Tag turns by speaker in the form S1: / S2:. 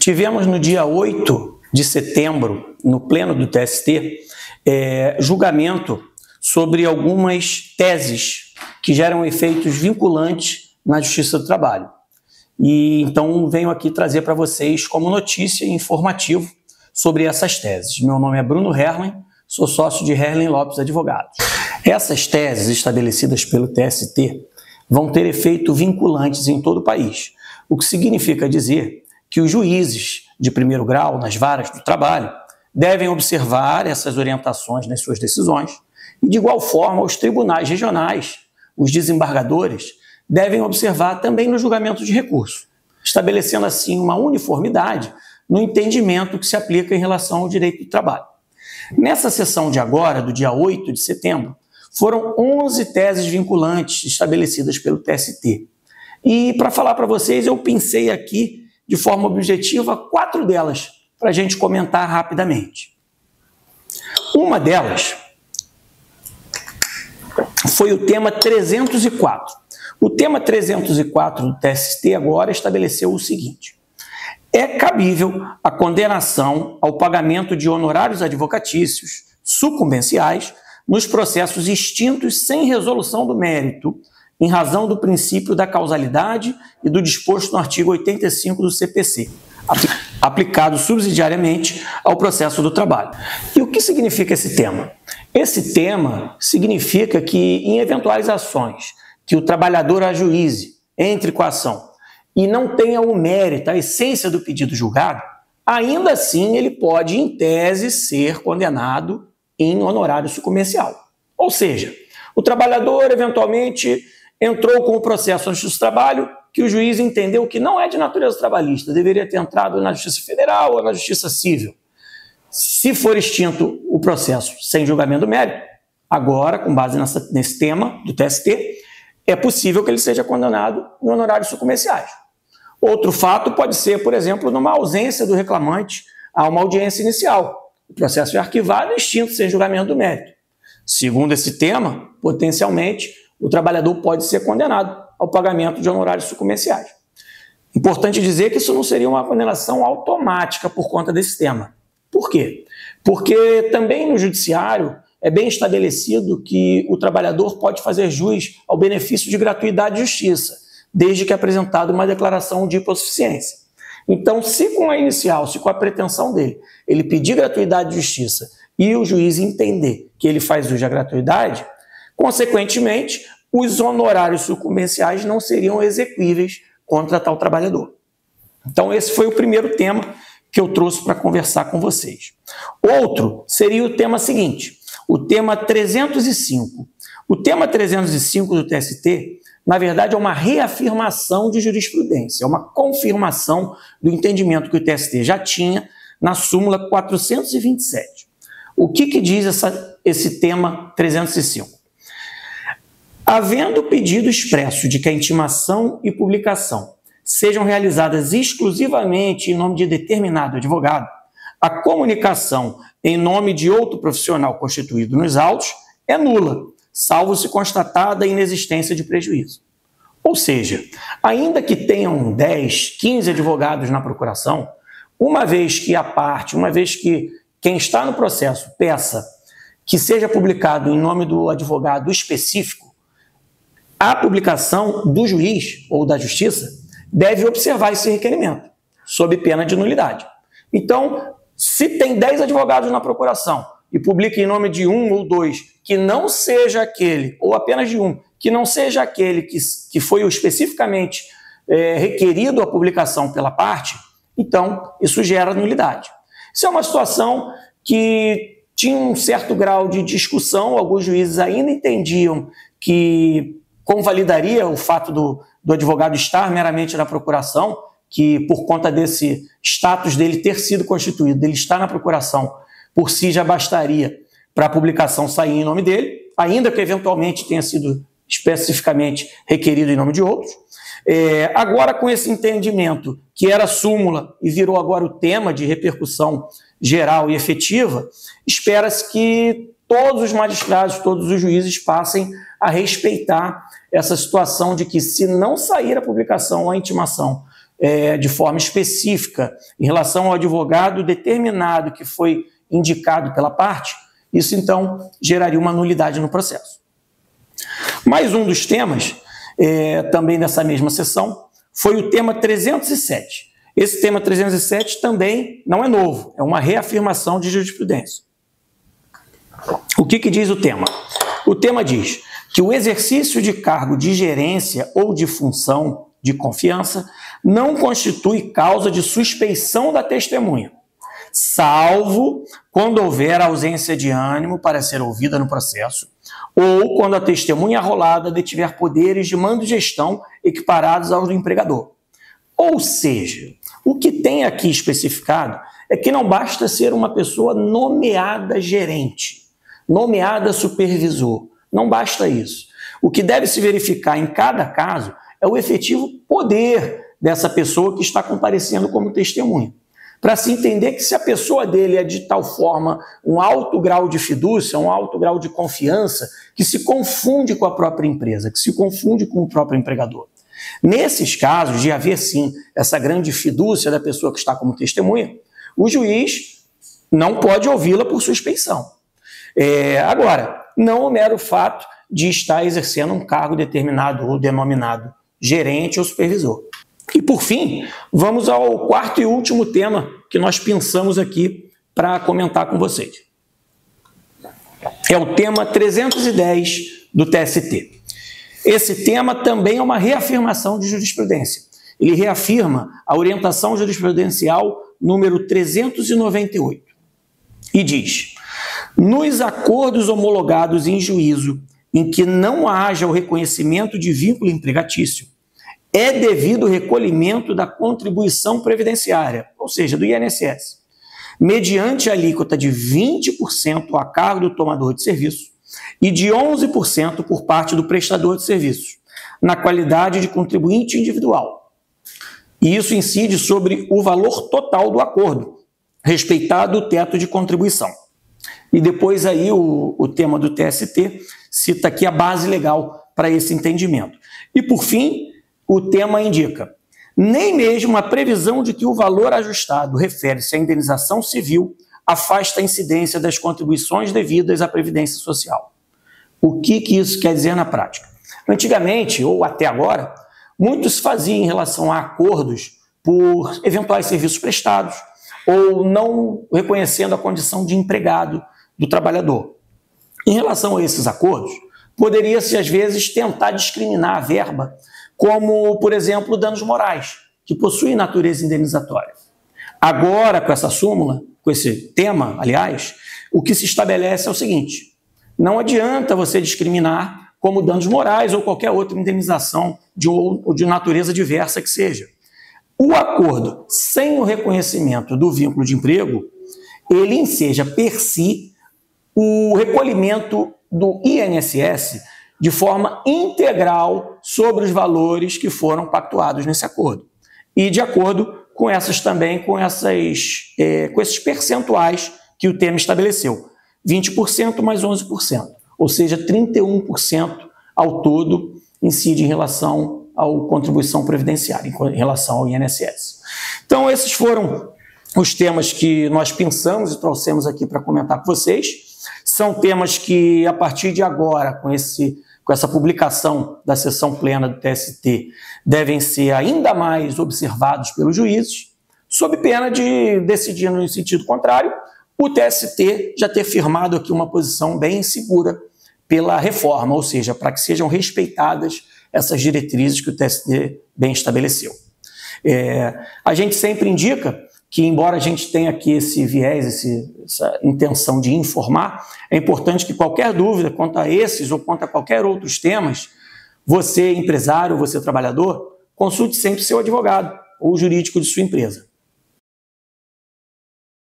S1: Tivemos no dia 8 de setembro, no pleno do TST, julgamento sobre algumas teses que geram efeitos vinculantes na Justiça do Trabalho. E então venho aqui trazer para vocês como notícia e informativo sobre essas teses. Meu nome é Bruno Herrlen, sou sócio de Herrlen Lopes Advogados. Essas teses estabelecidas pelo TST vão ter efeito vinculantes em todo o país, o que significa dizer que os juízes de primeiro grau nas varas do trabalho devem observar essas orientações nas suas decisões e, de igual forma, os tribunais regionais, os desembargadores, devem observar também no julgamento de recurso, estabelecendo assim uma uniformidade no entendimento que se aplica em relação ao direito do trabalho. Nessa sessão de agora, do dia 8 de setembro, foram 11 teses vinculantes estabelecidas pelo TST. E para falar para vocês, eu pensei aqui, de forma objetiva, 4 delas, para a gente comentar rapidamente. Uma delas foi o tema 304. O tema 304 do TST agora estabeleceu o seguinte: é cabível a condenação ao pagamento de honorários advocatícios sucumbenciais nos processos extintos sem resolução do mérito, em razão do princípio da causalidade e do disposto no artigo 85 do CPC, aplicado subsidiariamente ao processo do trabalho. E o que significa esse tema? Esse tema significa que, em eventuais ações que o trabalhador ajuize, entre com a ação, e não tenha o mérito, a essência do pedido julgado, ainda assim ele pode, em tese, ser condenado em honorário sucumbencial. Ou seja, o trabalhador, eventualmente, entrou com o processo na Justiça do Trabalho, que o juiz entendeu que não é de natureza trabalhista, deveria ter entrado na Justiça Federal ou na Justiça Civil. Se for extinto o processo sem julgamento do mérito, agora, com base nesse tema do TST, é possível que ele seja condenado em honorários sucumbenciais. Outro fato pode ser, por exemplo, numa ausência do reclamante a uma audiência inicial. O processo é arquivado e extinto sem julgamento do mérito. Segundo esse tema, potencialmente, o trabalhador pode ser condenado ao pagamento de honorários sucumbenciais. Importante dizer que isso não seria uma condenação automática por conta desse tema. Por quê? Porque também no judiciário é bem estabelecido que o trabalhador pode fazer jus ao benefício de gratuidade de justiça, desde que apresentado uma declaração de hipossuficiência. Então, se com a inicial, se com a pretensão dele, ele pedir gratuidade de justiça e o juiz entender que ele faz jus à gratuidade, consequentemente, os honorários sucumbenciais não seriam exequíveis contra tal trabalhador. Então, esse foi o primeiro tema que eu trouxe para conversar com vocês. Outro seria o tema seguinte, o tema 305. O tema 305 do TST, na verdade, é uma reafirmação de jurisprudência, é uma confirmação do entendimento que o TST já tinha na súmula 427. O que diz esse tema 305? Havendo pedido expresso de que a intimação e publicação sejam realizadas exclusivamente em nome de determinado advogado, a comunicação em nome de outro profissional constituído nos autos é nula, salvo se constatada a inexistência de prejuízo. Ou seja, ainda que tenham 10, 15 advogados na procuração, uma vez que quem está no processo peça que seja publicado em nome do advogado específico, a publicação do juiz ou da justiça deve observar esse requerimento, sob pena de nulidade. Então, se tem 10 advogados na procuração e publica em nome de um ou dois que não seja aquele, ou apenas de um, que não seja aquele que foi especificamente requerido a publicação pela parte, então isso gera nulidade. Isso é uma situação que tinha um certo grau de discussão, alguns juízes ainda entendiam que convalidaria o fato do advogado estar meramente na procuração, que por conta desse status dele ter sido constituído, dele estar na procuração, por si já bastaria para a publicação sair em nome dele, ainda que eventualmente tenha sido especificamente requerido em nome de outros. Agora, com esse entendimento, que era súmula e virou agora o tema de repercussão geral e efetiva, espera-se que todos os magistrados, todos os juízes passem a respeitar essa situação de que, se não sair a publicação ou a intimação de forma específica em relação ao advogado determinado que foi indicado pela parte, isso então geraria uma nulidade no processo. Mais um dos temas, também dessa mesma sessão, foi o tema 307. Esse tema 307 também não é novo, é uma reafirmação de jurisprudência. O que diz o tema? O tema diz que o exercício de cargo de gerência ou de função de confiança não constitui causa de suspeição da testemunha, salvo quando houver ausência de ânimo para ser ouvida no processo ou quando a testemunha arrolada detiver poderes de mando e gestão equiparados aos do empregador. Ou seja, o que tem aqui especificado é que não basta ser uma pessoa nomeada gerente, nomeada supervisor, não basta isso. O que deve se verificar em cada caso é o efetivo poder dessa pessoa que está comparecendo como testemunha, para se entender que se a pessoa dele é de tal forma um alto grau de fidúcia, um alto grau de confiança, que se confunde com a própria empresa, que se confunde com o próprio empregador. Nesses casos de haver sim essa grande fidúcia da pessoa que está como testemunha, o juiz não pode ouvi-la por suspeição. Agora, não o mero fato de estar exercendo um cargo determinado ou denominado gerente ou supervisor. E por fim, vamos ao quarto e último tema que nós pensamos aqui para comentar com vocês. É o tema 310 do TST. Esse tema também é uma reafirmação de jurisprudência. Ele reafirma a orientação jurisprudencial número 398 e diz: nos acordos homologados em juízo em que não haja o reconhecimento de vínculo empregatício, é devido o recolhimento da contribuição previdenciária, ou seja, do INSS, mediante a alíquota de 20% a cargo do tomador de serviço e de 11% por parte do prestador de serviços, na qualidade de contribuinte individual. E isso incide sobre o valor total do acordo, respeitado o teto de contribuição. E depois aí o tema do TST cita aqui a base legal para esse entendimento. E por fim, o tema indica: nem mesmo a previsão de que o valor ajustado refere-se à indenização civil afasta a incidência das contribuições devidas à Previdência Social. O que isso quer dizer na prática? Antigamente, ou até agora, muitos faziam em relação a acordos por eventuais serviços prestados ou não reconhecendo a condição de empregado do trabalhador. Em relação a esses acordos, poderia-se às vezes tentar discriminar a verba, como, por exemplo, danos morais, que possuem natureza indenizatória. Agora, com essa súmula, com esse tema, aliás, o que se estabelece é o seguinte: não adianta você discriminar como danos morais ou qualquer outra indenização de natureza diversa que seja. O acordo sem o reconhecimento do vínculo de emprego, ele enseja per si o recolhimento do INSS de forma integral sobre os valores que foram pactuados nesse acordo. E de acordo com esses percentuais que o tema estabeleceu. 20% mais 11%, ou seja, 31% ao todo incide em relação à contribuição previdenciária, em relação ao INSS. Então, esses foram os temas que nós pensamos e trouxemos aqui para comentar com vocês. São temas que, a partir de agora, com essa publicação da sessão plena do TST, devem ser ainda mais observados pelos juízes, sob pena de decidir no sentido contrário, o TST já ter firmado aqui uma posição bem segura pela reforma, ou seja, para que sejam respeitadas essas diretrizes que o TST bem estabeleceu. A gente sempre indica que, embora a gente tenha aqui esse viés, essa intenção de informar, é importante que qualquer dúvida quanto a esses ou quanto a qualquer outros temas, você, empresário, você, trabalhador, consulte sempre seu advogado ou jurídico de sua empresa.